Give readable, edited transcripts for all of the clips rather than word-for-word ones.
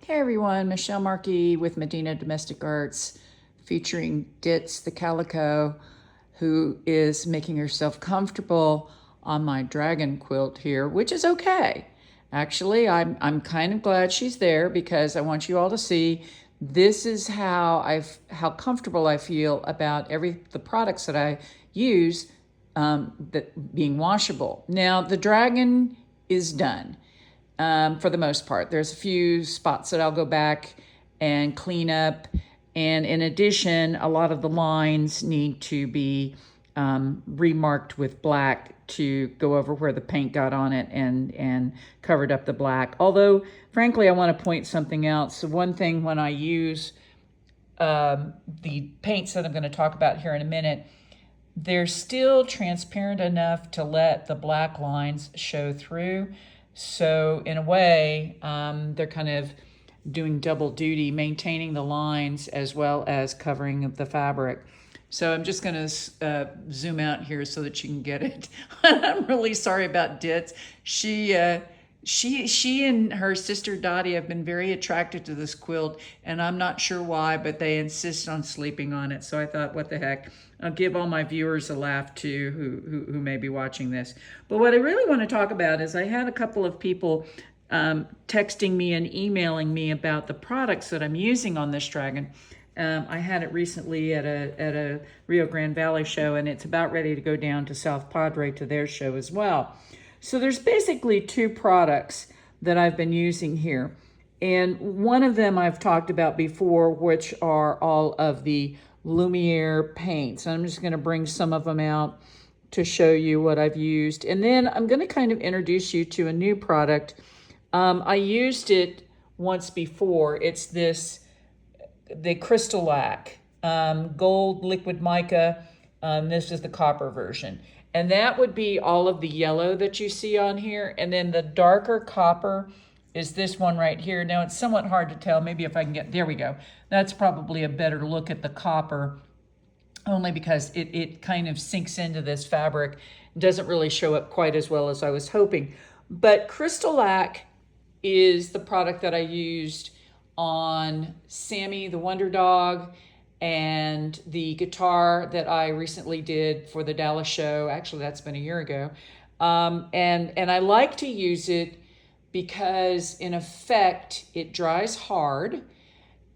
Hey everyone, Michelle Markey with Medina Domestic Arts, featuring Ditz the Calico, who is making herself comfortable on my dragon quilt here, which is okay. Actually, I'm kind of glad she's there because I want you all to see this is how comfortable I feel about the products that I use that being washable. Now the dragon is done. For the most part. There's a few spots that I'll go back and clean up. And in addition, a lot of the lines need to be remarked with black to go over where the paint got on it and covered up the black. Although, frankly, I want to point something out. So one thing when I use the paints that I'm going to talk about here in a minute, they're still transparent enough to let the black lines show through. So in a way, they're kind of doing double duty, maintaining the lines as well as covering the fabric. So I'm just going to zoom out here so that you can get it. I'm really sorry about Ditz. She and her sister Dottie have been very attracted to this quilt, and I'm not sure why, but they insist on sleeping on it. So I thought, what the heck? I'll give all my viewers a laugh too who may be watching this. But what I really want to talk about is I had a couple of people texting me and emailing me about the products that I'm using on this dragon. I had it recently at a Rio Grande Valley show, and it's about ready to go down to South Padre to their show as well. So there's basically two products that I've been using here. And one of them I've talked about before, which are all of the Lumiere paints. I'm just going to bring some of them out to show you what I've used. And then I'm going to kind of introduce you to a new product. I used it once before. It's the CrystalLac gold liquid mica. This is the copper version. And that would be all of the yellow that you see on here. And then the darker copper is this one right here. Now it's somewhat hard to tell. Maybe if I can get, there we go. That's probably a better look at the copper, only because it kind of sinks into this fabric. It doesn't really show up quite as well as I was hoping. But CrystalLac is the product that I used on Sammy the Wonder Dog and the guitar that I recently did for the Dallas show. Actually, that's been a year ago. And I like to use it because in effect, it dries hard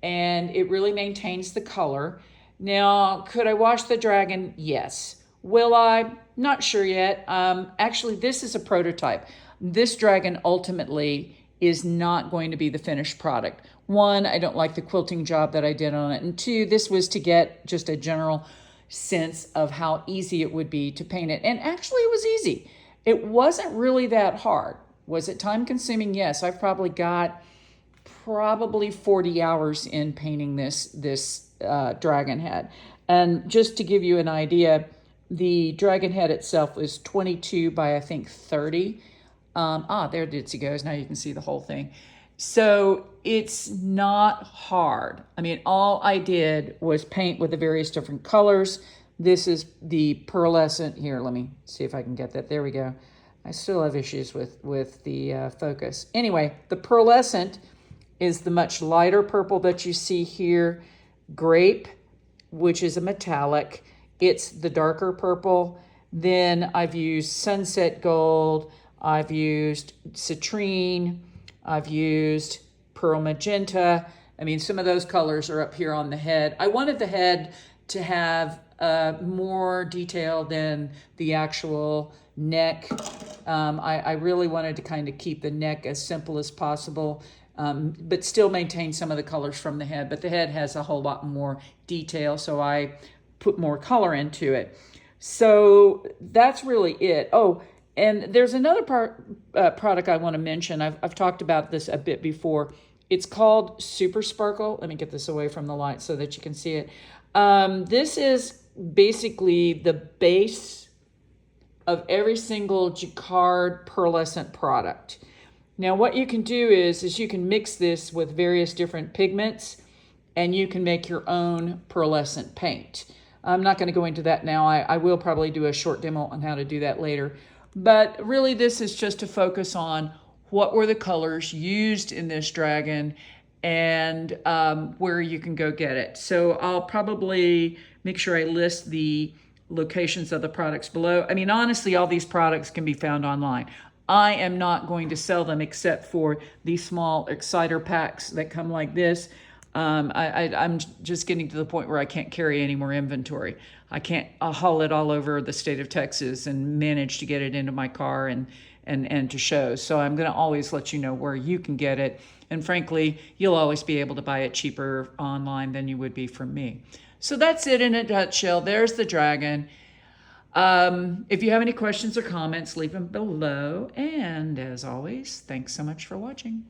and it really maintains the color. Now, could I wash the dragon? Yes. Will I? Not sure yet. Actually, this is a prototype. This dragon ultimately is not going to be the finished product. One, I don't like the quilting job that I did on it. And two, this was to get just a general sense of how easy it would be to paint it. And actually it was easy. It wasn't really that hard. Was it time consuming? Yes, I've probably got 40 hours in painting this dragon head. And just to give you an idea, the dragon head itself was 22 by I think 30. There Ditsy goes. Now you can see the whole thing. So it's not hard. I mean, all I did was paint with the various different colors. This is the pearlescent. Here, let me see if I can get that. There we go. I still have issues with the focus. Anyway, the pearlescent is the much lighter purple that you see here. Grape, which is a metallic. It's the darker purple. Then I've used sunset gold. I've used citrine. I've used pearl magenta. I mean, some of those colors are up here on the head. I wanted the head to have more detail than the actual neck. I really wanted to kind of keep the neck as simple as possible, but still maintain some of the colors from the head. But the head has a whole lot more detail, so I put more color into it. So that's really it. Oh, and there's another product I want to mention. I've talked about this a bit before. It's called Super Sparkle. Let me get this away from the light so that you can see it. This is basically the base of every single Jacquard pearlescent product. Now what you can do is you can mix this with various different pigments and you can make your own pearlescent paint. I'm not going to go into that now. I will probably do a short demo on how to do that later. But really this is just to focus on what were the colors used in this dragon and where you can go get it. So I'll probably make sure I list the locations of the products below. I mean, honestly, all these products can be found online. I am not going to sell them except for these small exciter packs that come like this. I'm just getting to the point where I can't carry any more inventory. I can't haul it all over the state of Texas and manage to get it into my car and to shows. So I'm going to always let you know where you can get it. And frankly, you'll always be able to buy it cheaper online than you would be from me. So that's it in a nutshell. There's the dragon. If you have any questions or comments, leave them below. And as always, thanks so much for watching.